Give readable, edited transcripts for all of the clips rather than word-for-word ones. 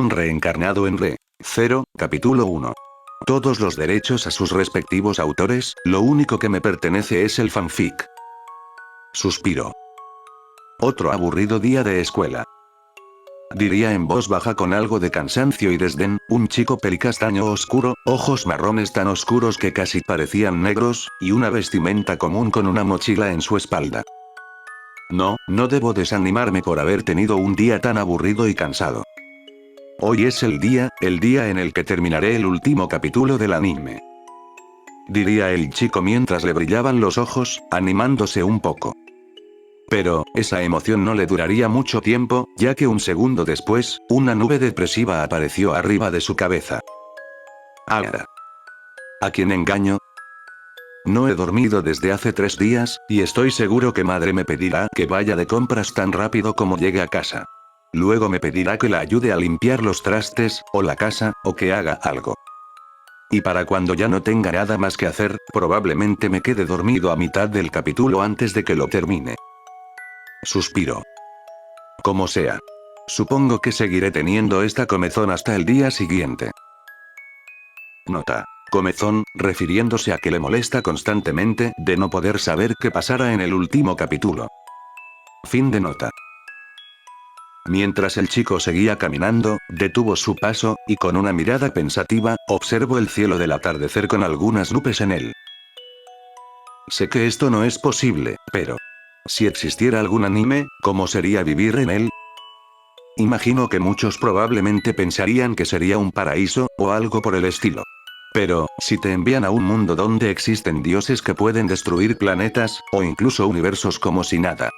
Pokémon reencarnado en Re-Zero, capítulo 1. Todos los derechos a sus respectivos autores, lo único que me pertenece es el fanfic. Suspiro. Otro aburrido día de escuela. Diría en voz baja con algo de cansancio y desdén, un chico pelicastaño oscuro, ojos marrones tan oscuros que casi parecían negros, y una vestimenta común con una mochila en su espalda. No debo desanimarme por haber tenido un día tan aburrido y cansado. Hoy es el día en el que terminaré el último capítulo del anime. Diría el chico mientras le brillaban los ojos, animándose un poco. Pero, esa emoción no le duraría mucho tiempo, ya que un segundo después, una nube depresiva apareció arriba de su cabeza. ¿A quién engaño? No he dormido desde hace 3 días, y estoy seguro que madre me pedirá que vaya de compras tan rápido como llegue a casa. Luego me pedirá que la ayude a limpiar los trastes, o la casa, o que haga algo. Y para cuando ya no tenga nada más que hacer, probablemente me quede dormido a mitad del capítulo antes de que lo termine. Suspiro. Como sea. Supongo que seguiré teniendo esta comezón hasta el día siguiente. Nota. Comezón, refiriéndose a que le molesta constantemente de no poder saber qué pasará en el último capítulo. Fin de nota. Mientras el chico seguía caminando, detuvo su paso, y con una mirada pensativa, observó el cielo del atardecer con algunas nubes en él. Sé que esto no es posible, pero... si existiera algún anime, ¿cómo sería vivir en él? Imagino que muchos probablemente pensarían que sería un paraíso, o algo por el estilo. Pero, si te envían a un mundo donde existen dioses que pueden destruir planetas, o incluso universos como si nada.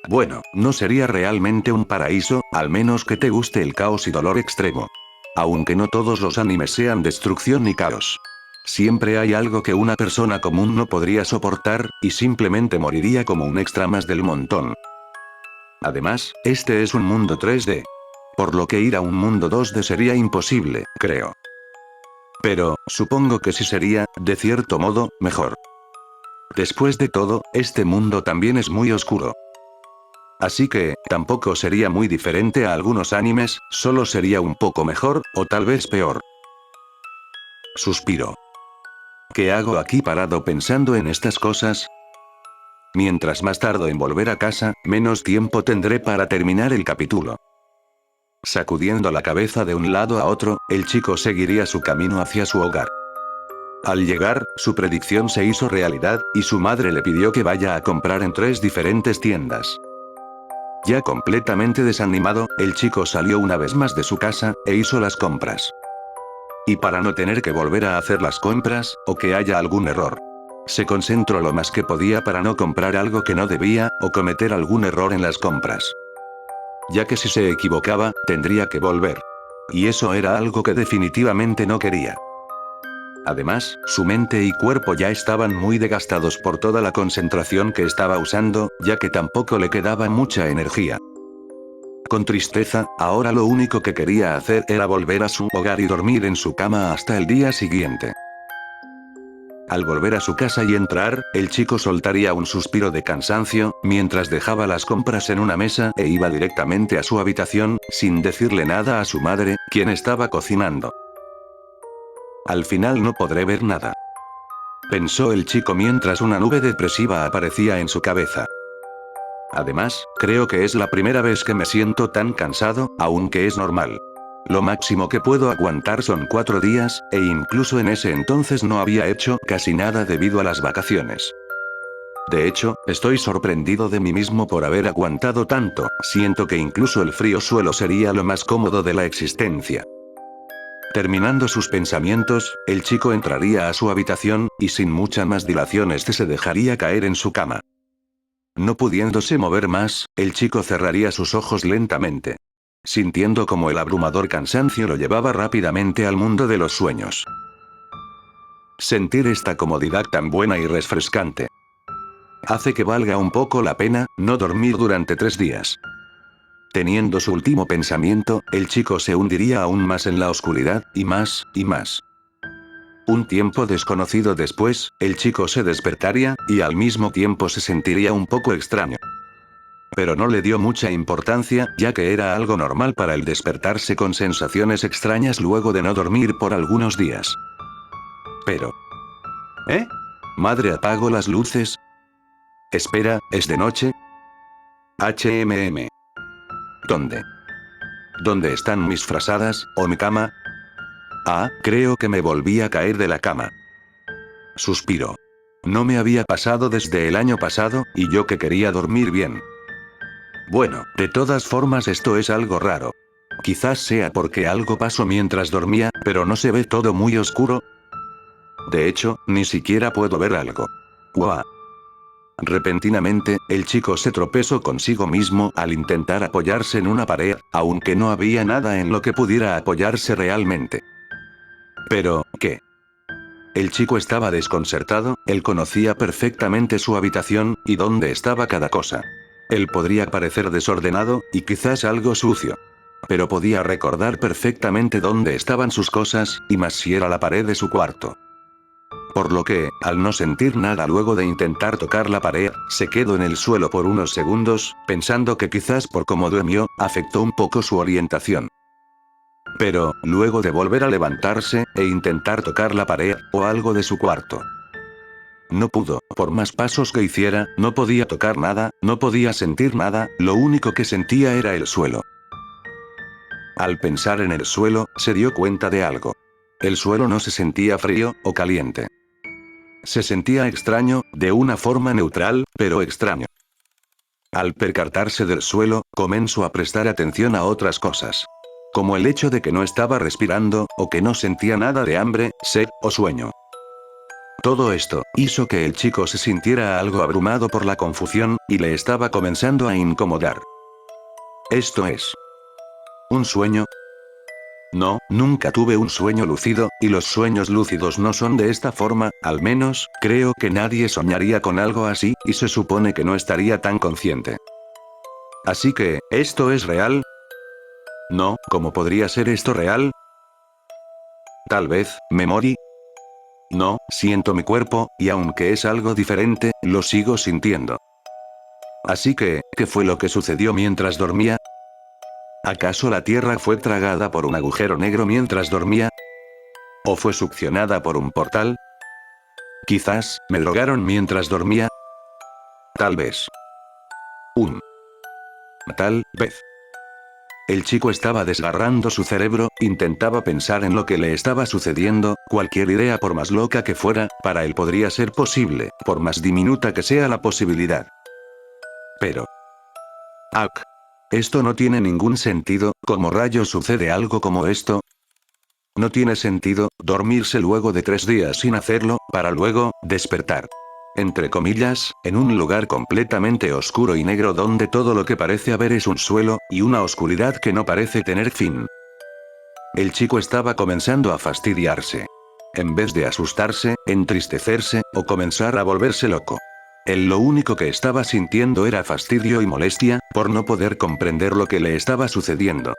Bueno, no sería realmente un paraíso, al menos que te guste el caos y dolor extremo. Aunque no todos los animes sean destrucción y caos. Siempre hay algo que una persona común no podría soportar, y simplemente moriría como un extra más del montón. Además, este es un mundo 3D. Por lo que ir a un mundo 2D sería imposible, creo. Pero, supongo que sí sería, de cierto modo, mejor. Después de todo, este mundo también es muy oscuro. Así que, tampoco sería muy diferente a algunos animes, solo sería un poco mejor, o tal vez peor. Suspiro. ¿Qué hago aquí parado pensando en estas cosas? Mientras más tardo en volver a casa, menos tiempo tendré para terminar el capítulo. Sacudiendo la cabeza de un lado a otro, el chico seguiría su camino hacia su hogar. Al llegar, su predicción se hizo realidad, y su madre le pidió que vaya a comprar en 3 diferentes tiendas. Ya completamente desanimado, el chico salió una vez más de su casa, e hizo las compras. Y para no tener que volver a hacer las compras, o que haya algún error, se concentró lo más que podía para no comprar algo que no debía, o cometer algún error en las compras. Ya que si se equivocaba, tendría que volver. Y eso era algo que definitivamente no quería. Además, su mente y cuerpo ya estaban muy desgastados por toda la concentración que estaba usando, ya que tampoco le quedaba mucha energía. Con tristeza, ahora lo único que quería hacer era volver a su hogar y dormir en su cama hasta el día siguiente. Al volver a su casa y entrar, el chico soltaría un suspiro de cansancio, mientras dejaba las compras en una mesa e iba directamente a su habitación, sin decirle nada a su madre, quien estaba cocinando. Al final no podré ver nada. Pensó el chico mientras una nube depresiva aparecía en su cabeza. Además, creo que es la primera vez que me siento tan cansado, aunque es normal. Lo máximo que puedo aguantar son 4 días, e incluso en ese entonces no había hecho casi nada debido a las vacaciones. De hecho, estoy sorprendido de mí mismo por haber aguantado tanto, siento que incluso el frío suelo sería lo más cómodo de la existencia. Terminando sus pensamientos, el chico entraría a su habitación, y sin mucha más dilación se dejaría caer en su cama. No pudiéndose mover más, el chico cerraría sus ojos lentamente. Sintiendo como el abrumador cansancio lo llevaba rápidamente al mundo de los sueños. Sentir esta comodidad tan buena y refrescante hace que valga un poco la pena no dormir durante 3 días. Teniendo su último pensamiento, el chico se hundiría aún más en la oscuridad, y más, y más. Un tiempo desconocido después, el chico se despertaría, y al mismo tiempo se sentiría un poco extraño. pero no le dio mucha importancia, ya que era algo normal para él despertarse con sensaciones extrañas luego de no dormir por algunos días. Pero... ¿eh? Madre, apago las luces. Espera, ¿es de noche? ¿Dónde? ¿Dónde están mis frazadas, o mi cama? Ah, creo que me volví a caer de la cama. Suspiró. No me había pasado desde el año pasado, y yo que quería dormir bien. Bueno, de todas formas esto es algo raro. Quizás sea porque algo pasó mientras dormía, pero no se ve todo muy oscuro. De hecho, ni siquiera puedo ver algo. ¡Guau! Repentinamente, el chico se tropezó consigo mismo al intentar apoyarse en una pared, aunque no había nada en lo que pudiera apoyarse realmente. Pero, ¿qué? El chico estaba desconcertado, él conocía perfectamente su habitación, y dónde estaba cada cosa. Él podría parecer desordenado, y quizás algo sucio. Pero podía recordar perfectamente dónde estaban sus cosas, y más si era la pared de su cuarto. Por lo que, al no sentir nada luego de intentar tocar la pared, se quedó en el suelo por unos segundos, pensando que quizás por cómo durmió, afectó un poco su orientación. Pero, luego de volver a levantarse, e intentar tocar la pared, o algo de su cuarto. No pudo, por más pasos que hiciera, no podía tocar nada, no podía sentir nada, lo único que sentía era el suelo. Al pensar en el suelo, se dio cuenta de algo. El suelo no se sentía frío, o caliente. Se sentía extraño, de una forma neutral, pero extraño. Al percatarse del suelo, comenzó a prestar atención a otras cosas. Como el hecho de que no estaba respirando, o que no sentía nada de hambre, sed, o sueño. Todo esto, hizo que el chico se sintiera algo abrumado por la confusión, y le estaba comenzando a incomodar. ¿Esto es un sueño? No, nunca tuve un sueño lúcido, y los sueños lúcidos no son de esta forma, al menos, creo que nadie soñaría con algo así, y se supone que no estaría tan consciente. Así que, ¿esto es real? No, ¿cómo podría ser esto real? Tal vez, ¿me morí? No, siento mi cuerpo, y aunque es algo diferente, lo sigo sintiendo. Así que, ¿qué fue lo que sucedió mientras dormía? ¿Acaso la Tierra fue tragada por un agujero negro mientras dormía? ¿O fue succionada por un portal? Quizás, ¿me drogaron mientras dormía? Tal vez. Tal vez. El chico estaba desgarrando su cerebro, intentaba pensar en lo que le estaba sucediendo, cualquier idea por más loca que fuera, para él podría ser posible, por más diminuta que sea la posibilidad. Pero... ¡Ak! Esto no tiene ningún sentido, ¿cómo rayos sucede algo como esto? No tiene sentido, dormirse luego de 3 días sin hacerlo, para luego, despertar. Entre comillas, en un lugar completamente oscuro y negro donde todo lo que parece haber es un suelo, y una oscuridad que no parece tener fin. El chico estaba comenzando a fastidiarse. En vez de asustarse, entristecerse, o comenzar a volverse loco. Él lo único que estaba sintiendo era fastidio y molestia, por no poder comprender lo que le estaba sucediendo.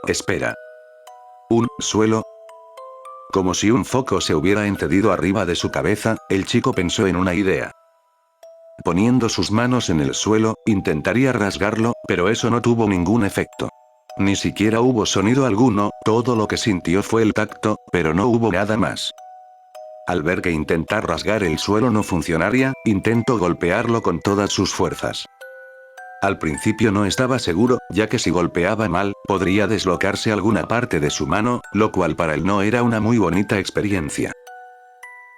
Espera. ¿Un suelo? Como si un foco se hubiera encendido arriba de su cabeza, el chico pensó en una idea. Poniendo sus manos en el suelo, intentaría rasgarlo, pero eso no tuvo ningún efecto. Ni siquiera hubo sonido alguno, todo lo que sintió fue el tacto, pero no hubo nada más. Al ver que intentar rasgar el suelo no funcionaría, intentó golpearlo con todas sus fuerzas. Al principio no estaba seguro, ya que si golpeaba mal, podría deslocarse alguna parte de su mano, lo cual para él no era una muy bonita experiencia.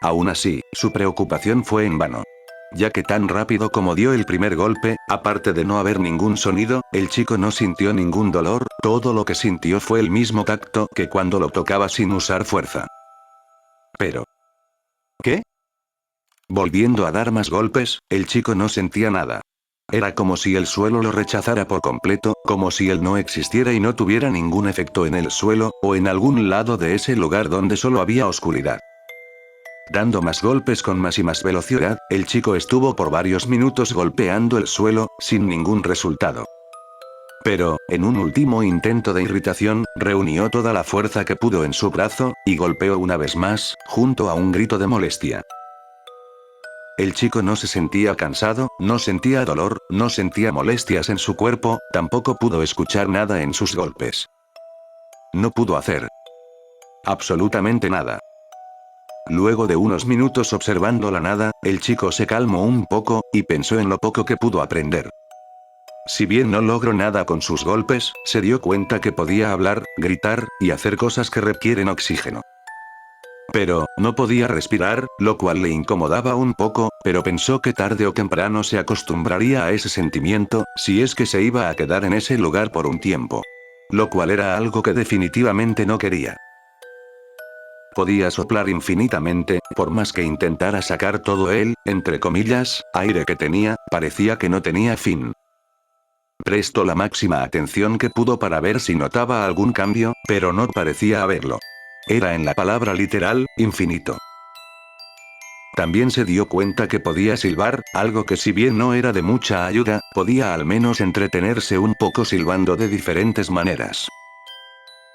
Aún así, su preocupación fue en vano. Ya que tan rápido como dio el primer golpe, aparte de no haber ningún sonido, el chico no sintió ningún dolor, todo lo que sintió fue el mismo tacto que cuando lo tocaba sin usar fuerza. Pero... ¿qué? Volviendo a dar más golpes, el chico no sentía nada. Era como si el suelo lo rechazara por completo, como si él no existiera y no tuviera ningún efecto en el suelo, o en algún lado de ese lugar donde solo había oscuridad. Dando más golpes con más y más velocidad, el chico estuvo por varios minutos golpeando el suelo, sin ningún resultado. Pero, en un último intento de irritación, reunió toda la fuerza que pudo en su brazo, y golpeó una vez más, junto a un grito de molestia. el chico no se sentía cansado, no sentía dolor, no sentía molestias en su cuerpo, tampoco pudo escuchar nada en sus golpes. No pudo hacer absolutamente nada. Luego de unos minutos observando la nada, el chico se calmó un poco, y pensó en lo poco que pudo aprender. Si bien no logró nada con sus golpes, se dio cuenta que podía hablar, gritar, y hacer cosas que requieren oxígeno. Pero, no podía respirar, lo cual le incomodaba un poco, pero pensó que tarde o temprano se acostumbraría a ese sentimiento, si es que se iba a quedar en ese lugar por un tiempo. Lo cual era algo que definitivamente no quería. Podía soplar infinitamente, por más que intentara sacar todo el, entre comillas, aire que tenía, parecía que no tenía fin. Prestó la máxima atención que pudo para ver si notaba algún cambio, pero no parecía haberlo. Era en la palabra literal, infinito. También se dio cuenta que podía silbar, algo que si bien no era de mucha ayuda, podía al menos entretenerse un poco silbando de diferentes maneras.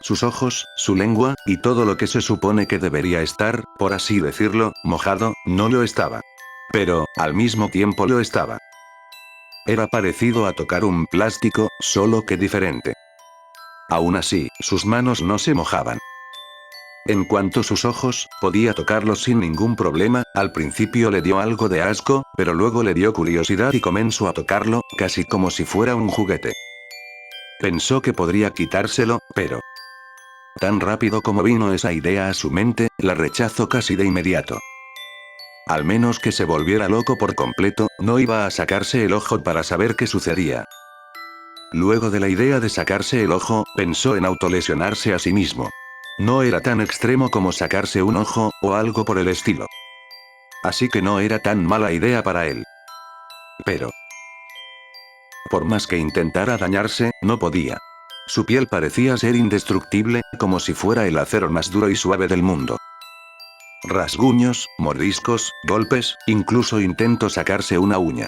Sus ojos, su lengua, y todo lo que se supone que debería estar, por así decirlo, mojado, no lo estaba. Pero, al mismo tiempo lo estaba. Era parecido a tocar un plástico, solo que diferente. Aún así, sus manos no se mojaban. En cuanto a sus ojos, podía tocarlos sin ningún problema, al principio le dio algo de asco, pero luego le dio curiosidad y comenzó a tocarlo, casi como si fuera un juguete. Pensó que podría quitárselo, pero tan rápido como vino esa idea a su mente, la rechazó casi de inmediato. Al menos que se volviera loco por completo, no iba a sacarse el ojo para saber qué sucedía. Luego de la idea de sacarse el ojo, pensó en autolesionarse a sí mismo. No era tan extremo como sacarse un ojo, o algo por el estilo. Así que no era tan mala idea para él. Pero, por más que intentara dañarse, no podía. Su piel parecía ser indestructible, como si fuera el acero más duro y suave del mundo. Rasguños, mordiscos, golpes, incluso intentó sacarse una uña.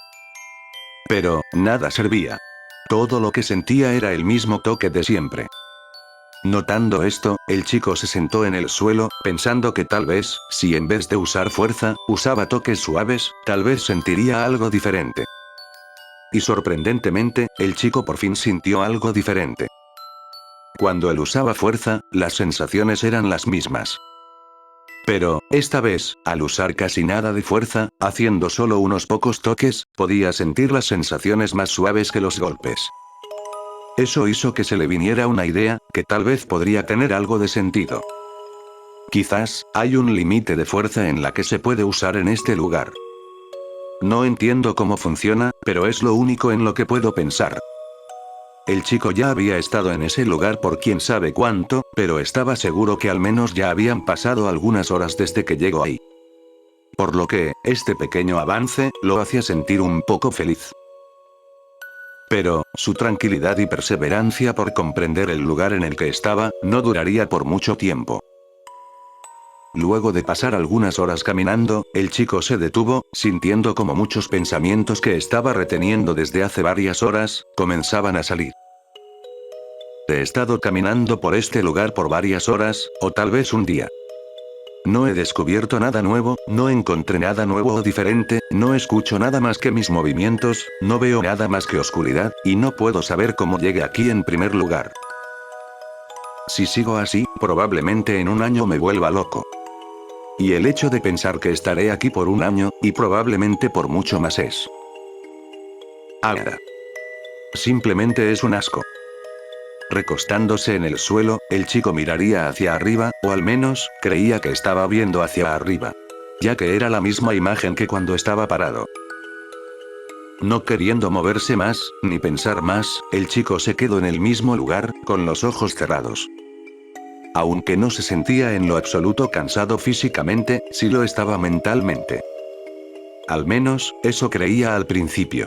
Pero, nada servía. Todo lo que sentía era el mismo toque de siempre. Notando esto, el chico se sentó en el suelo, pensando que tal vez, si en vez de usar fuerza, usaba toques suaves, tal vez sentiría algo diferente. Y sorprendentemente, el chico por fin sintió algo diferente. Cuando él usaba fuerza, las sensaciones eran las mismas. Pero, esta vez, al usar casi nada de fuerza, haciendo solo unos pocos toques, podía sentir las sensaciones más suaves que los golpes. Eso hizo que se le viniera una idea, que tal vez podría tener algo de sentido. Quizás, hay un límite de fuerza en la que se puede usar en este lugar. No entiendo cómo funciona, pero es lo único en lo que puedo pensar. El chico ya había estado en ese lugar por quién sabe cuánto, pero estaba seguro que al menos ya habían pasado algunas horas desde que llegó ahí. Por lo que, este pequeño avance, lo hacía sentir un poco feliz. Pero, su tranquilidad y perseverancia por comprender el lugar en el que estaba, no duraría por mucho tiempo. Luego de pasar algunas horas caminando, el chico se detuvo, sintiendo como muchos pensamientos que estaba reteniendo desde hace varias horas, comenzaban a salir. He estado caminando por este lugar por varias horas, o tal vez un día. No he descubierto nada nuevo, no encontré nada nuevo o diferente, no escucho nada más que mis movimientos, no veo nada más que oscuridad, y no puedo saber cómo llegué aquí en primer lugar. Si sigo así, probablemente en un año me vuelva loco. Y el hecho de pensar que estaré aquí por un año, y probablemente por mucho más es... Ahora. Simplemente es un asco. Recostándose en el suelo, el chico miraría hacia arriba, o al menos, creía que estaba viendo hacia arriba. Ya que era la misma imagen que cuando estaba parado. No queriendo moverse más, ni pensar más, el chico se quedó en el mismo lugar, con los ojos cerrados. Aunque no se sentía en lo absoluto cansado físicamente, sí lo estaba mentalmente. Al menos, eso creía al principio.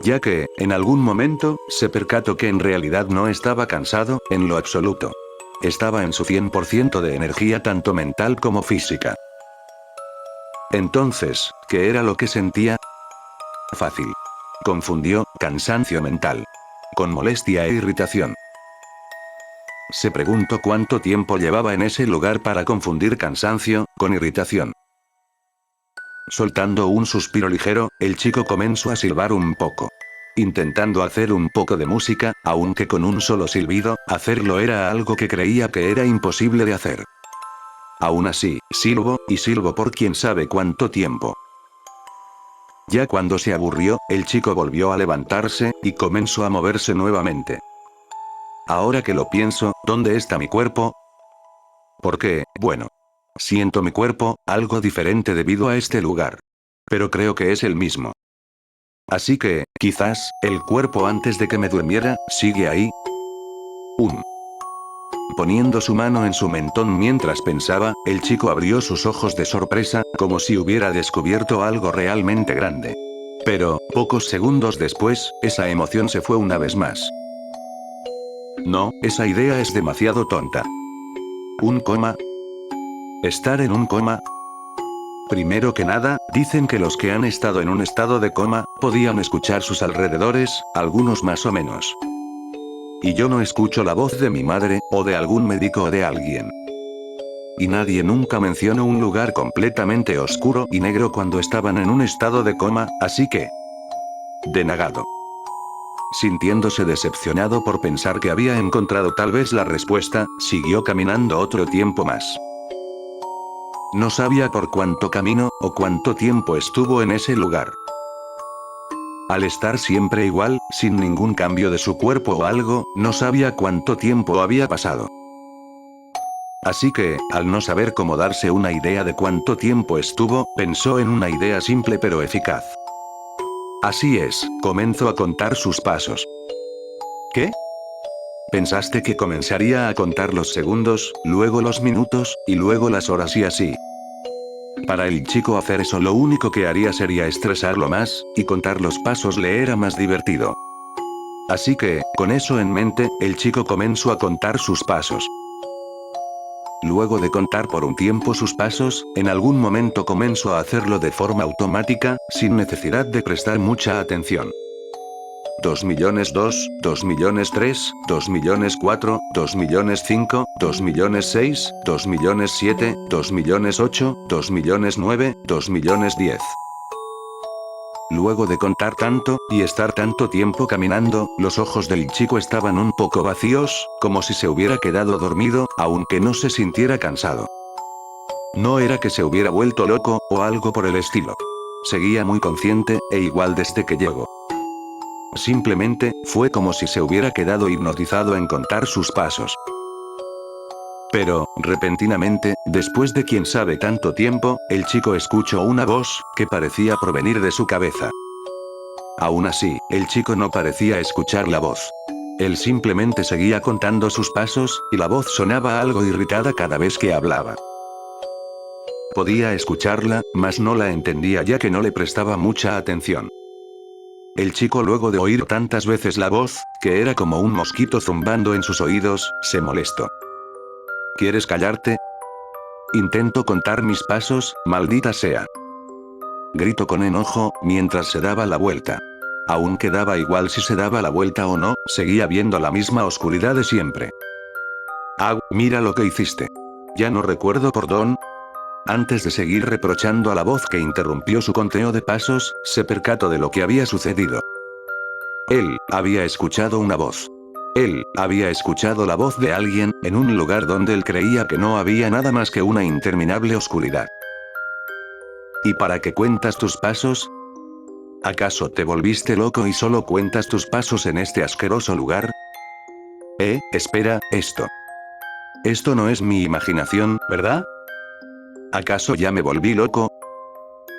Ya que, en algún momento, se percató que en realidad no estaba cansado, en lo absoluto. Estaba en su 100% de energía tanto mental como física. Entonces, ¿qué era lo que sentía? Fácil. Confundió, cansancio mental. Con molestia e irritación. Se preguntó cuánto tiempo llevaba en ese lugar para confundir cansancio, con irritación. Soltando un suspiro ligero, el chico comenzó a silbar un poco. Intentando hacer un poco de música, aunque con un solo silbido, hacerlo era algo que creía que era imposible de hacer. Aún así, silbo, y silbo por quién sabe cuánto tiempo. Ya cuando se aburrió, el chico volvió a levantarse, y comenzó a moverse nuevamente. Ahora que lo pienso, ¿dónde está mi cuerpo? Porque, bueno. Siento mi cuerpo, algo diferente debido a este lugar. Pero creo que es el mismo. Así que, quizás, el cuerpo antes de que me durmiera, sigue ahí. Poniendo su mano en su mentón mientras pensaba, el chico abrió sus ojos de sorpresa, como si hubiera descubierto algo realmente grande. Pero, pocos segundos después, esa emoción se fue una vez más. No, esa idea es demasiado tonta. ¿Un coma? ¿Estar en un coma? Primero que nada, dicen que los que han estado en un estado de coma, podían escuchar sus alrededores, algunos más o menos. Y yo no escucho la voz de mi madre, o de algún médico o de alguien. Y nadie nunca mencionó un lugar completamente oscuro y negro cuando estaban en un estado de coma, así que... denegado. Sintiéndose decepcionado por pensar que había encontrado tal vez la respuesta, siguió caminando otro tiempo más. No sabía por cuánto camino, o cuánto tiempo estuvo en ese lugar. Al estar siempre igual, sin ningún cambio de su cuerpo o algo, no sabía cuánto tiempo había pasado. Así que, al no saber cómo darse una idea de cuánto tiempo estuvo, pensó en una idea simple pero eficaz. Así es, comenzó a contar sus pasos. ¿Qué? Pensaste que comenzaría a contar los segundos, luego los minutos, y luego las horas y así. Para el chico hacer eso lo único que haría sería estresarlo más, y contar los pasos le era más divertido. Así que, con eso en mente, el chico comenzó a contar sus pasos. Luego de contar por un tiempo sus pasos, en algún momento comenzó a hacerlo de forma automática, sin necesidad de prestar mucha atención. 2.000.002, 2.003, 2.004, 2.005, 2.006, 2.007, 2.008, 2.009, 2.010. Luego de contar tanto, y estar tanto tiempo caminando, los ojos del chico estaban un poco vacíos, como si se hubiera quedado dormido, aunque no se sintiera cansado. No era que se hubiera vuelto loco, o algo por el estilo. Seguía muy consciente, e igual desde que llegó. Simplemente, fue como si se hubiera quedado hipnotizado en contar sus pasos. Pero, repentinamente, después de quién sabe tanto tiempo, el chico escuchó una voz, que parecía provenir de su cabeza. Aún así, el chico no parecía escuchar la voz. Él simplemente seguía contando sus pasos, y la voz sonaba algo irritada cada vez que hablaba. Podía escucharla, mas no la entendía ya que no le prestaba mucha atención. El chico, luego de oír tantas veces la voz, que era como un mosquito zumbando en sus oídos, se molestó. ¿Quieres callarte? Intento contar mis pasos, maldita sea. Gritó con enojo, mientras se daba la vuelta. Aunque daba igual si se daba la vuelta o no, seguía viendo la misma oscuridad de siempre. ¡Ah, mira lo que hiciste! Ya no recuerdo por dónde. Antes de seguir reprochando a la voz que interrumpió su conteo de pasos, se percató de lo que había sucedido. Él había escuchado una voz. Él había escuchado la voz de alguien, en un lugar donde él creía que no había nada más que una interminable oscuridad. ¿Y para qué cuentas tus pasos? ¿Acaso te volviste loco y solo cuentas tus pasos en este asqueroso lugar? Espera, esto. Esto no es mi imaginación, ¿verdad? ¿Acaso ya me volví loco?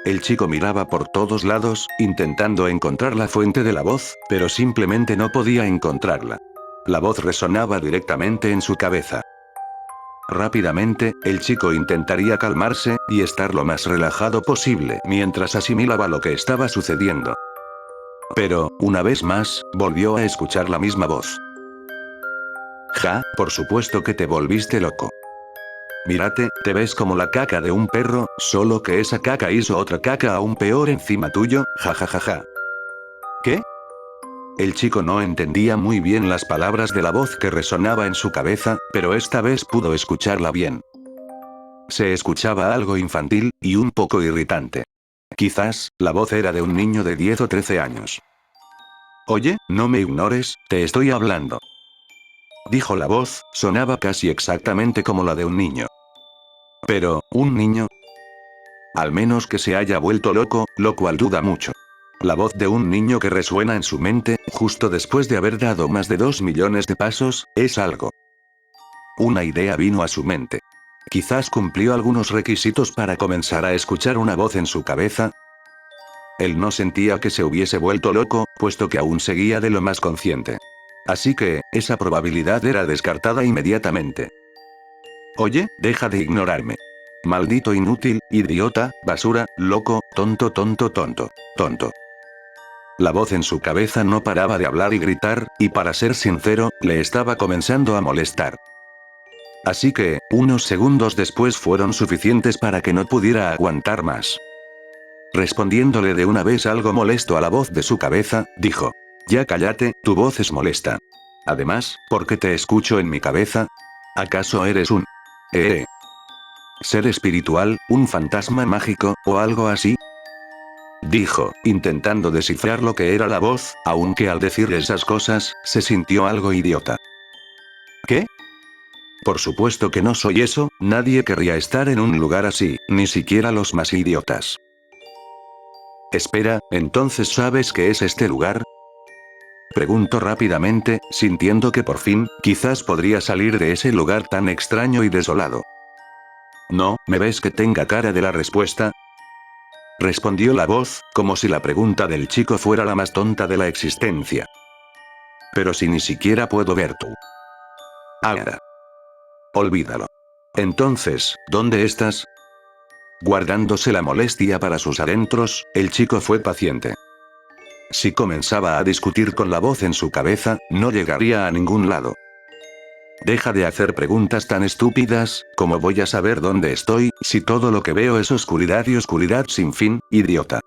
El chico miraba por todos lados, intentando encontrar la fuente de la voz, pero simplemente no podía encontrarla. La voz resonaba directamente en su cabeza. Rápidamente, el chico intentaría calmarse, y estar lo más relajado posible mientras asimilaba lo que estaba sucediendo. Pero, una vez más, volvió a escuchar la misma voz. Ja, por supuesto que te volviste loco. Mírate, te ves como la caca de un perro, solo que esa caca hizo otra caca aún peor encima tuyo, jajajaja. ¿Qué? El chico no entendía muy bien las palabras de la voz que resonaba en su cabeza, pero esta vez pudo escucharla bien. Se escuchaba algo infantil, y un poco irritante. Quizás, la voz era de un niño de 10 o 13 años. Oye, no me ignores, te estoy hablando. Dijo la voz, sonaba casi exactamente como la de un niño. Pero, ¿un niño? Al menos que se haya vuelto loco, lo cual duda mucho. La voz de un niño que resuena en su mente, justo después de haber dado más de 2 millones de pasos, es algo. Una idea vino a su mente. Quizás cumplió algunos requisitos para comenzar a escuchar una voz en su cabeza. Él no sentía que se hubiese vuelto loco, puesto que aún seguía de lo más consciente. Así que, esa probabilidad era descartada inmediatamente. Oye, deja de ignorarme. Maldito inútil, idiota, basura, loco, tonto, tonto, tonto, tonto. La voz en su cabeza no paraba de hablar y gritar, y para ser sincero, le estaba comenzando a molestar. Así que, unos segundos después fueron suficientes para que no pudiera aguantar más. Respondiéndole de una vez algo molesto a la voz de su cabeza, dijo: Ya cállate, tu voz es molesta. Además, ¿por qué te escucho en mi cabeza? ¿Acaso eres un ser espiritual, un fantasma mágico, o algo así? Dijo, intentando descifrar lo que era la voz, aunque al decir esas cosas, se sintió algo idiota. ¿Qué? Por supuesto que no soy eso, nadie querría estar en un lugar así, ni siquiera los más idiotas. Espera, ¿entonces sabes qué es este lugar? Preguntó rápidamente, sintiendo que por fin, quizás podría salir de ese lugar tan extraño y desolado. No, ¿me ves que tenga cara de la respuesta? Respondió la voz, como si la pregunta del chico fuera la más tonta de la existencia. Pero si ni siquiera puedo ver tú. Ahora. Olvídalo. Entonces, ¿dónde estás? Guardándose la molestia para sus adentros, el chico fue paciente. Si comenzaba a discutir con la voz en su cabeza, no llegaría a ningún lado. Deja de hacer preguntas tan estúpidas, ¿cómo voy a saber dónde estoy, si todo lo que veo es oscuridad y oscuridad sin fin, idiota?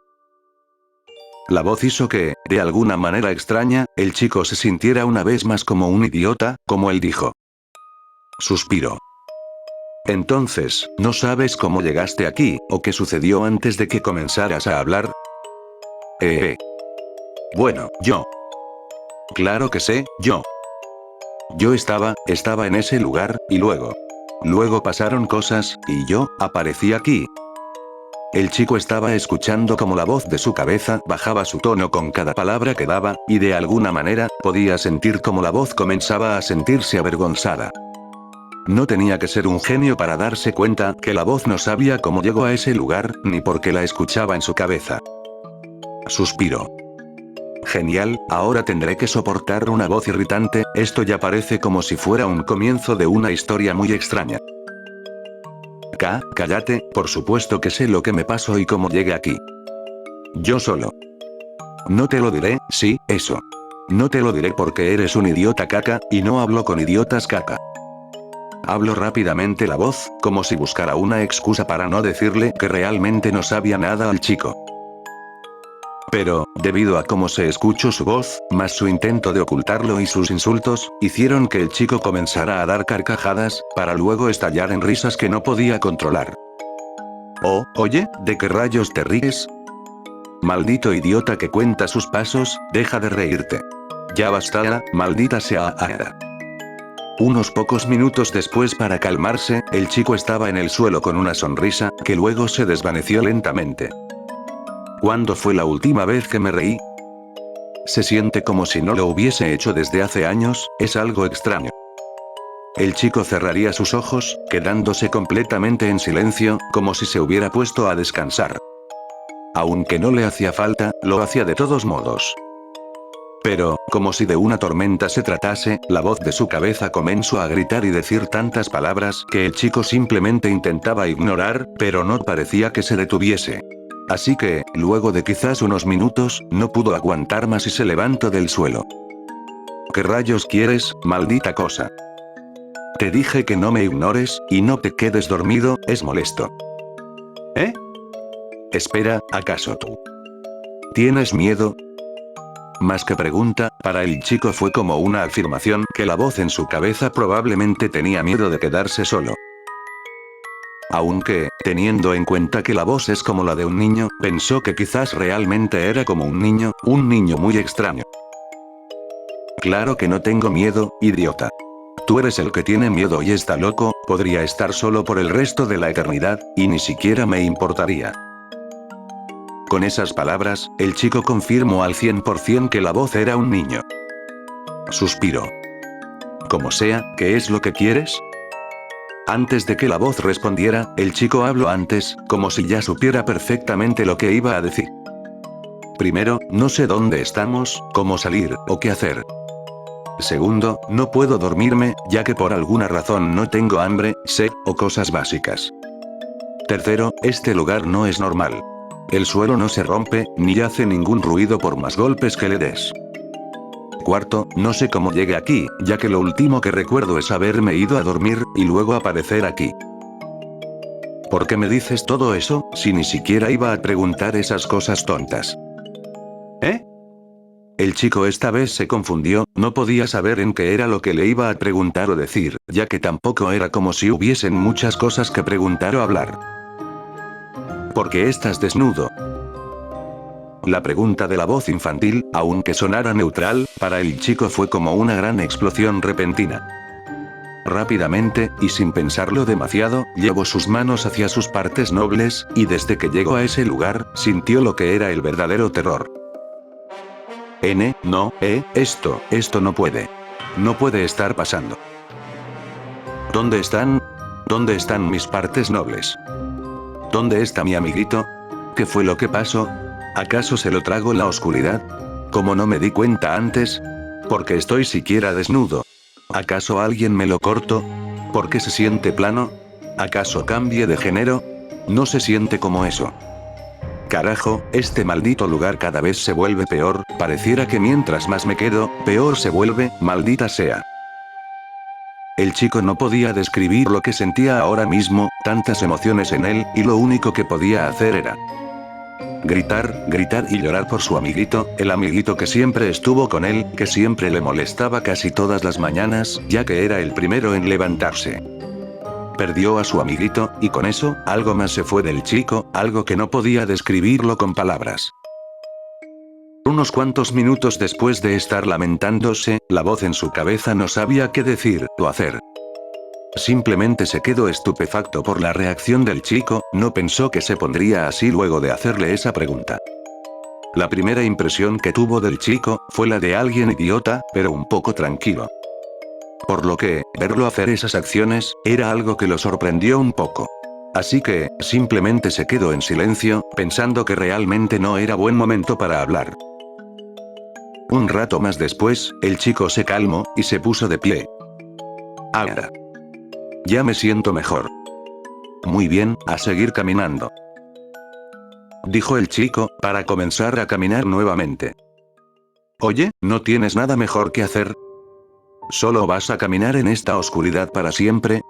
La voz hizo que, de alguna manera extraña, el chico se sintiera una vez más como un idiota, como él dijo. Suspiró. Entonces, ¿no sabes cómo llegaste aquí, o qué sucedió antes de que comenzaras a hablar? Bueno, yo. Claro que sé, yo. Yo estaba en ese lugar, y luego pasaron cosas, y yo, aparecí aquí. El chico estaba escuchando cómo la voz de su cabeza bajaba su tono con cada palabra que daba, y de alguna manera, podía sentir cómo la voz comenzaba a sentirse avergonzada. No tenía que ser un genio para darse cuenta que la voz no sabía cómo llegó a ese lugar, ni por qué la escuchaba en su cabeza. Suspiró. Genial, ahora tendré que soportar una voz irritante, esto ya parece como si fuera un comienzo de una historia muy extraña. Cállate, por supuesto que sé lo que me pasó y cómo llegué aquí. Yo solo. No te lo diré, sí, eso. No te lo diré porque eres un idiota caca, y no hablo con idiotas caca. Habló rápidamente la voz, como si buscara una excusa para no decirle que realmente no sabía nada al chico. Pero, debido a cómo se escuchó su voz, más su intento de ocultarlo y sus insultos, hicieron que el chico comenzara a dar carcajadas, para luego estallar en risas que no podía controlar. Oh, oye, ¿de qué rayos te ríes? Maldito idiota que cuenta sus pasos, deja de reírte. Ya basta, maldita sea. Unos pocos minutos después, para calmarse, el chico estaba en el suelo con una sonrisa, que luego se desvaneció lentamente. ¿Cuándo fue la última vez que me reí? Se siente como si no lo hubiese hecho desde hace años, es algo extraño. El chico cerraría sus ojos, quedándose completamente en silencio, como si se hubiera puesto a descansar. Aunque no le hacía falta, lo hacía de todos modos. Pero, como si de una tormenta se tratase, la voz de su cabeza comenzó a gritar y decir tantas palabras que el chico simplemente intentaba ignorar, pero no parecía que se detuviese. Así que, luego de quizás unos minutos, no pudo aguantar más y se levantó del suelo. ¿Qué rayos quieres, maldita cosa? Te dije que no me ignores, y no te quedes dormido, es molesto. ¿Eh? Espera, ¿acaso tú tienes miedo? Más que pregunta, para el chico fue como una afirmación que la voz en su cabeza probablemente tenía miedo de quedarse solo. Aunque, teniendo en cuenta que la voz es como la de un niño, pensó que quizás realmente era como un niño muy extraño. Claro que no tengo miedo, idiota. Tú eres el que tiene miedo y está loco, podría estar solo por el resto de la eternidad, y ni siquiera me importaría. Con esas palabras, el chico confirmó al 100% que la voz era un niño. Suspiró. Como sea, ¿qué es lo que quieres? Antes de que la voz respondiera, el chico habló antes, como si ya supiera perfectamente lo que iba a decir. Primero, no sé dónde estamos, cómo salir, o qué hacer. Segundo, no puedo dormirme, ya que por alguna razón no tengo hambre, sed, o cosas básicas. Tercero, este lugar no es normal. El suelo no se rompe, ni hace ningún ruido por más golpes que le des. Cuarto, no sé cómo llegué aquí, ya que lo último que recuerdo es haberme ido a dormir, y luego aparecer aquí. ¿Por qué me dices todo eso, si ni siquiera iba a preguntar esas cosas tontas? ¿Eh? El chico esta vez se confundió, no podía saber en qué era lo que le iba a preguntar o decir, ya que tampoco era como si hubiesen muchas cosas que preguntar o hablar. ¿Por qué estás desnudo? La pregunta de la voz infantil, aunque sonara neutral, para el chico fue como una gran explosión repentina. Rápidamente, y sin pensarlo demasiado, llevó sus manos hacia sus partes nobles, y desde que llegó a ese lugar, sintió lo que era el verdadero terror. No, esto no puede. No puede estar pasando. ¿Dónde están? ¿Dónde están mis partes nobles? ¿Dónde está mi amiguito? ¿Qué fue lo que pasó? ¿Acaso se lo tragó la oscuridad? ¿Cómo no me di cuenta antes? ¿Por qué estoy siquiera desnudo? ¿Acaso alguien me lo cortó? ¿Por qué se siente plano? ¿Acaso cambie de género? No se siente como eso. Carajo, este maldito lugar cada vez se vuelve peor, pareciera que mientras más me quedo, peor se vuelve, maldita sea. El chico no podía describir lo que sentía ahora mismo, tantas emociones en él, y lo único que podía hacer era gritar, gritar y llorar por su amiguito, el amiguito que siempre estuvo con él, que siempre le molestaba casi todas las mañanas, ya que era el primero en levantarse. Perdió a su amiguito, y con eso, algo más se fue del chico, algo que no podía describirlo con palabras. Unos cuantos minutos después de estar lamentándose, la voz en su cabeza no sabía qué decir o hacer. Simplemente se quedó estupefacto por la reacción del chico, no pensó que se pondría así luego de hacerle esa pregunta. La primera impresión que tuvo del chico, fue la de alguien idiota, pero un poco tranquilo. Por lo que, verlo hacer esas acciones, era algo que lo sorprendió un poco. Así que, simplemente se quedó en silencio, pensando que realmente no era buen momento para hablar. Un rato más después, el chico se calmó, y se puso de pie. Ahora. Ya me siento mejor. Muy bien, a seguir caminando. Dijo el chico, para comenzar a caminar nuevamente. Oye, ¿no tienes nada mejor que hacer? ¿Solo vas a caminar en esta oscuridad para siempre?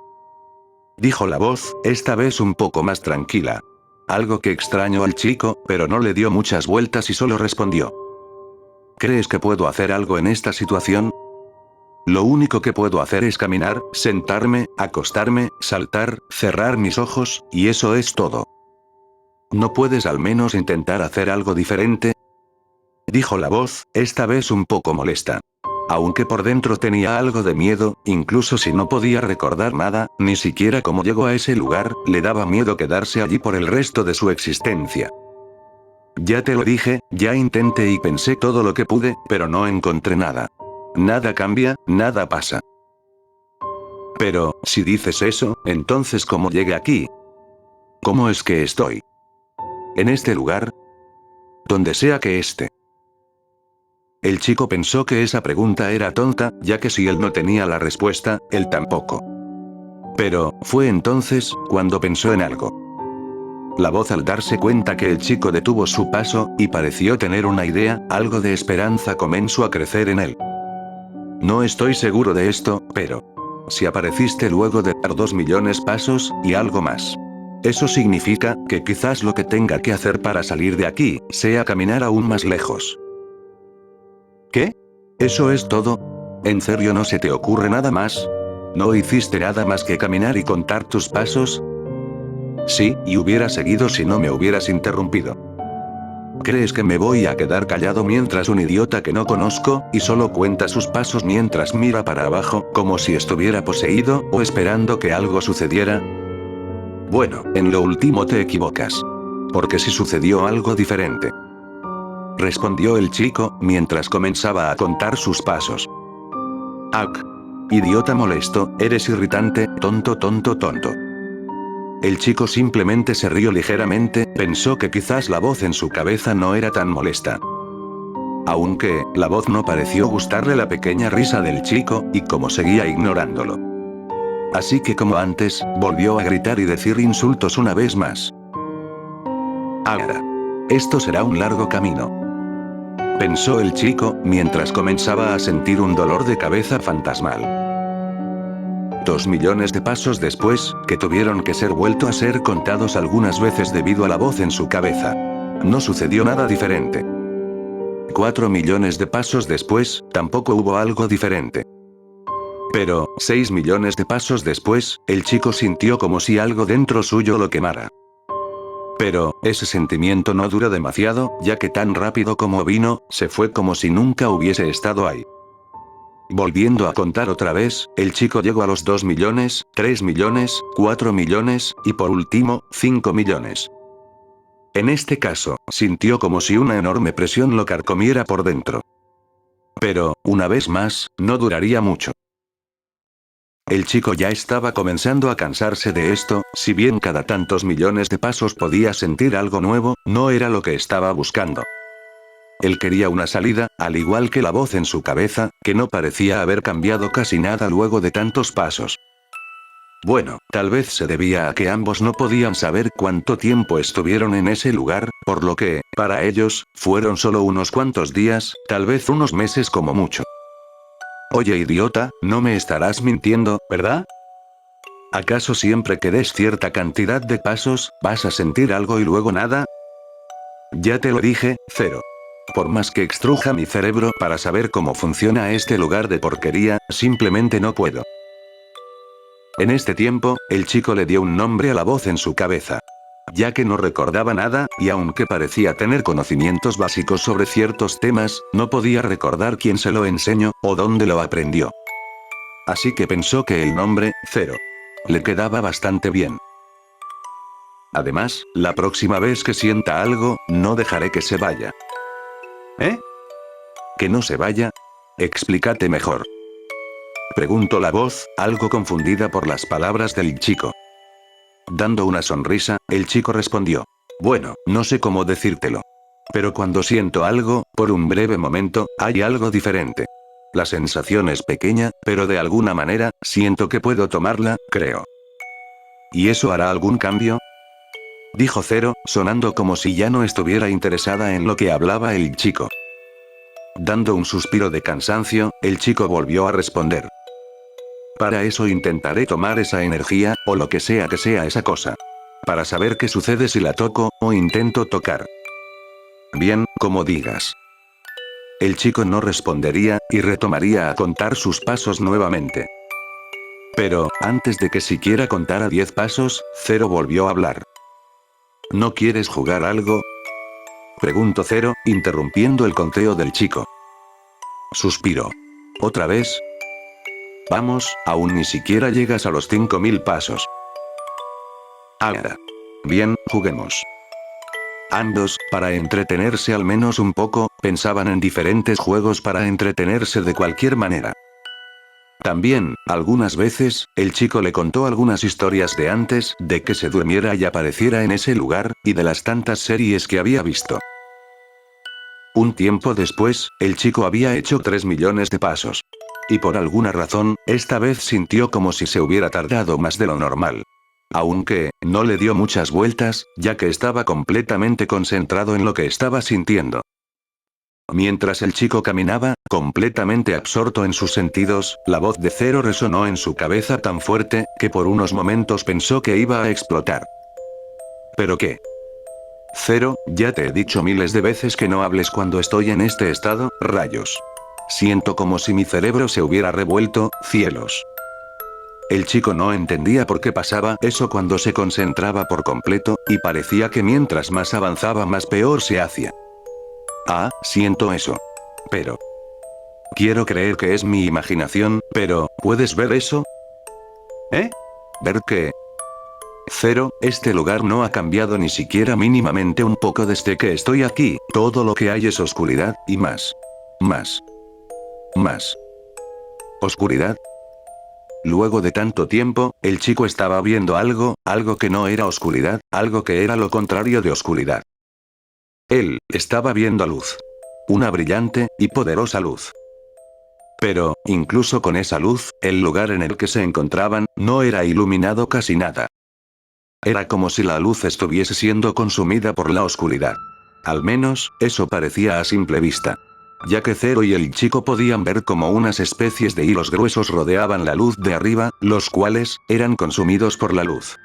Dijo la voz, esta vez un poco más tranquila. Algo que extrañó al chico, pero no le dio muchas vueltas y solo respondió. ¿Crees que puedo hacer algo en esta situación? Lo único que puedo hacer es caminar, sentarme, acostarme, saltar, cerrar mis ojos, y eso es todo. ¿No puedes al menos intentar hacer algo diferente? Dijo la voz, esta vez un poco molesta. Aunque por dentro tenía algo de miedo, incluso si no podía recordar nada, ni siquiera cómo llegó a ese lugar, le daba miedo quedarse allí por el resto de su existencia. Ya te lo dije, ya intenté y pensé todo lo que pude, pero no encontré nada. Nada cambia, nada pasa. Pero, si dices eso, entonces ¿cómo llegué aquí? ¿Cómo es que estoy en este lugar? Donde sea que esté. El chico pensó que esa pregunta era tonta, ya que si él no tenía la respuesta, él tampoco. Pero, fue entonces, cuando pensó en algo. La voz al darse cuenta que el chico detuvo su paso, y pareció tener una idea, algo de esperanza comenzó a crecer en él. No estoy seguro de esto, pero... Si apareciste luego de dar 2 millones pasos, y algo más. Eso significa, que quizás lo que tenga que hacer para salir de aquí, sea caminar aún más lejos. ¿Qué? ¿Eso es todo? ¿En serio no se te ocurre nada más? ¿No hiciste nada más que caminar y contar tus pasos? Sí, y hubiera seguido si no me hubieras interrumpido. ¿Crees que me voy a quedar callado mientras un idiota que no conozco, y solo cuenta sus pasos mientras mira para abajo, como si estuviera poseído, o esperando que algo sucediera? Bueno, en lo último te equivocas. Porque sí sucedió algo diferente. Respondió el chico, mientras comenzaba a contar sus pasos. ¡Ak! Idiota molesto, eres irritante, tonto tonto tonto. El chico simplemente se rió ligeramente, pensó que quizás la voz en su cabeza no era tan molesta. Aunque, la voz no pareció gustarle la pequeña risa del chico, y como seguía ignorándolo. Así que como antes, volvió a gritar y decir insultos una vez más. Ahora. Esto será un largo camino. Pensó el chico, mientras comenzaba a sentir un dolor de cabeza fantasmal. 2 millones de pasos después, que tuvieron que ser vuelto a ser contados algunas veces debido a la voz en su cabeza. No sucedió nada diferente. 4 millones de pasos después, tampoco hubo algo diferente. Pero, 6 millones de pasos después, el chico sintió como si algo dentro suyo lo quemara. Pero, ese sentimiento no duró demasiado, ya que tan rápido como vino, se fue como si nunca hubiese estado ahí. Volviendo a contar otra vez, el chico llegó a los 2 millones, 3 millones, 4 millones, y por último, 5 millones. En este caso, sintió como si una enorme presión lo carcomiera por dentro. Pero, una vez más, no duraría mucho. El chico ya estaba comenzando a cansarse de esto, si bien cada tantos millones de pasos podía sentir algo nuevo, no era lo que estaba buscando. Él quería una salida, al igual que la voz en su cabeza, que no parecía haber cambiado casi nada luego de tantos pasos. Bueno, tal vez se debía a que ambos no podían saber cuánto tiempo estuvieron en ese lugar, por lo que, para ellos, fueron solo unos cuantos días, tal vez unos meses como mucho. Oye idiota, no me estarás mintiendo, ¿verdad? ¿Acaso siempre que des cierta cantidad de pasos, vas a sentir algo y luego nada? Ya te lo dije, cero. Por más que extruja mi cerebro para saber cómo funciona este lugar de porquería, simplemente no puedo. En este tiempo, el chico le dio un nombre a la voz en su cabeza. Ya que no recordaba nada, y aunque parecía tener conocimientos básicos sobre ciertos temas, no podía recordar quién se lo enseñó, o dónde lo aprendió. Así que pensó que el nombre, Cero, le quedaba bastante bien. Además, la próxima vez que sienta algo, no dejaré que se vaya. ¿Eh? ¿Que no se vaya? Explícate mejor. Preguntó la voz, algo confundida por las palabras del chico. Dando una sonrisa, el chico respondió. Bueno, no sé cómo decírtelo. Pero cuando siento algo, por un breve momento, hay algo diferente. La sensación es pequeña, pero de alguna manera, siento que puedo tomarla, creo. ¿Y eso hará algún cambio? Dijo Cero, sonando como si ya no estuviera interesada en lo que hablaba el chico. Dando un suspiro de cansancio, el chico volvió a responder. Para eso intentaré tomar esa energía, o lo que sea esa cosa. Para saber qué sucede si la toco, o intento tocar. Bien, como digas. El chico no respondería, y retomaría a contar sus pasos nuevamente. Pero, antes de que siquiera contara 10 pasos, Cero volvió a hablar. ¿No quieres jugar algo? Preguntó Cero, interrumpiendo el conteo del chico. Suspiró. ¿Otra vez? Vamos, aún ni siquiera llegas a los 5000 pasos. Ahora. Bien, juguemos. Ambos, para entretenerse al menos un poco, pensaban en diferentes juegos para entretenerse de cualquier manera. También, algunas veces, el chico le contó algunas historias de antes de que se durmiera y apareciera en ese lugar, y de las tantas series que había visto. Un tiempo después, el chico había hecho 3 millones de pasos. Y por alguna razón, esta vez sintió como si se hubiera tardado más de lo normal. Aunque, no le dio muchas vueltas, ya que estaba completamente concentrado en lo que estaba sintiendo. Mientras el chico caminaba, completamente absorto en sus sentidos, la voz de Cero resonó en su cabeza tan fuerte, que por unos momentos pensó que iba a explotar. ¿Pero qué? Cero, ya te he dicho miles de veces que no hables cuando estoy en este estado, rayos. Siento como si mi cerebro se hubiera revuelto, cielos. El chico no entendía por qué pasaba eso cuando se concentraba por completo, y parecía que mientras más avanzaba más peor se hacía. Ah, siento eso. Pero... quiero creer que es mi imaginación, pero, ¿puedes ver eso? ¿Eh? ¿Ver qué? Cero, este lugar no ha cambiado ni siquiera mínimamente un poco desde que estoy aquí, todo lo que hay es oscuridad, y más. Más. Más. ¿Oscuridad? Luego de tanto tiempo, el chico estaba viendo algo, algo que no era oscuridad, algo que era lo contrario de oscuridad. Él, estaba viendo luz. Una brillante, y poderosa luz. Pero, incluso con esa luz, el lugar en el que se encontraban, no era iluminado casi nada. Era como si la luz estuviese siendo consumida por la oscuridad. Al menos, eso parecía a simple vista. Ya que Zero y el chico podían ver como unas especies de hilos gruesos rodeaban la luz de arriba, los cuales, eran consumidos por la luz.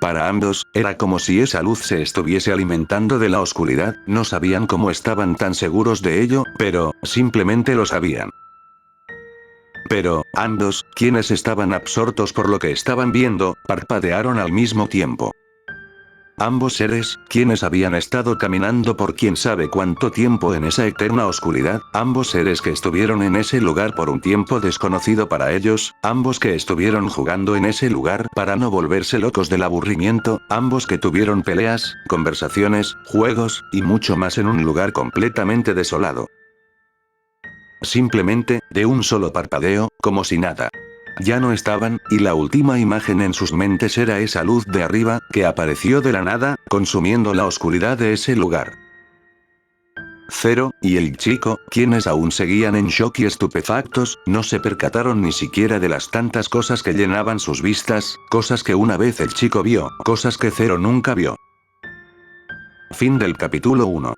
Para ambos, era como si esa luz se estuviese alimentando de la oscuridad, no sabían cómo estaban tan seguros de ello, pero, simplemente lo sabían. Pero, ambos, quienes estaban absortos por lo que estaban viendo, parpadearon al mismo tiempo. Ambos seres, quienes habían estado caminando por quién sabe cuánto tiempo en esa eterna oscuridad, ambos seres que estuvieron en ese lugar por un tiempo desconocido para ellos, ambos que estuvieron jugando en ese lugar para no volverse locos del aburrimiento, ambos que tuvieron peleas, conversaciones, juegos, y mucho más en un lugar completamente desolado. Simplemente, de un solo parpadeo, como si nada. Ya no estaban, y la última imagen en sus mentes era esa luz de arriba, que apareció de la nada, consumiendo la oscuridad de ese lugar. Zero, y el chico, quienes aún seguían en shock y estupefactos, no se percataron ni siquiera de las tantas cosas que llenaban sus vistas, cosas que una vez el chico vio, cosas que Zero nunca vio. Fin del capítulo 1.